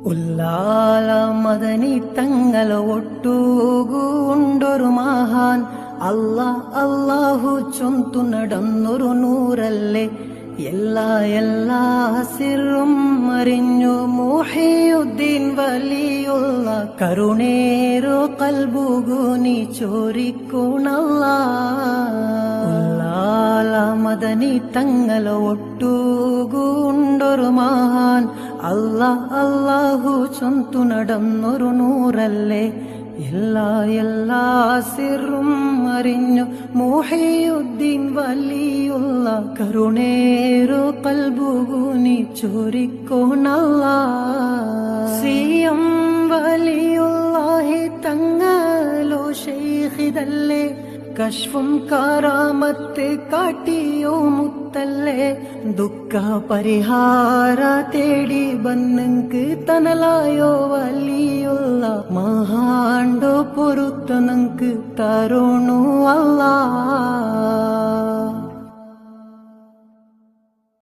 ഉല്ലാല മദനി തങ്ങൾ ഒട്ടുകൊണ്ടൊരു മഹാൻ അല്ലാഹു ചൊന്തു നടന്നൊരു നൂറല്ലേ. എല്ലാ സിറും അറിഞ്ഞു മുഹിയുദ്ദീൻ വലിയുള്ള കരുണേരോ കൽബുഗുനി ചോരിക്കോണല്ല. ഉല്ലാല മദനി തങ്ങൾ ഒട്ടുകൊണ്ടൊരു മഹാൻ അല്ലാഹു ചൊന്തു നടന്നൊരു നൂറല്ലേ. എല്ലാ സിറും അറിഞ്ഞു മുഹിയുദ്ദീൻ വലിയുള്ള കരുണേരോ കൽബുഗുനി ചോരിക്കോണല്ല. സിയം വലിയുള്ളാഹി തങ്ങളോ ശൈഖിതല്ലേ. കശ്ഫും കാരാമത്ത് കാട്ടിയോ മുത്തല്ലേ. ദുഃഖ പരിഹാര തേടി ബന്നങ്ക് തനലായോ വലിയുള്ള മഹാണ്ടോ പൊറുത്ത നങ്ക് തരുണു അല്ലാ.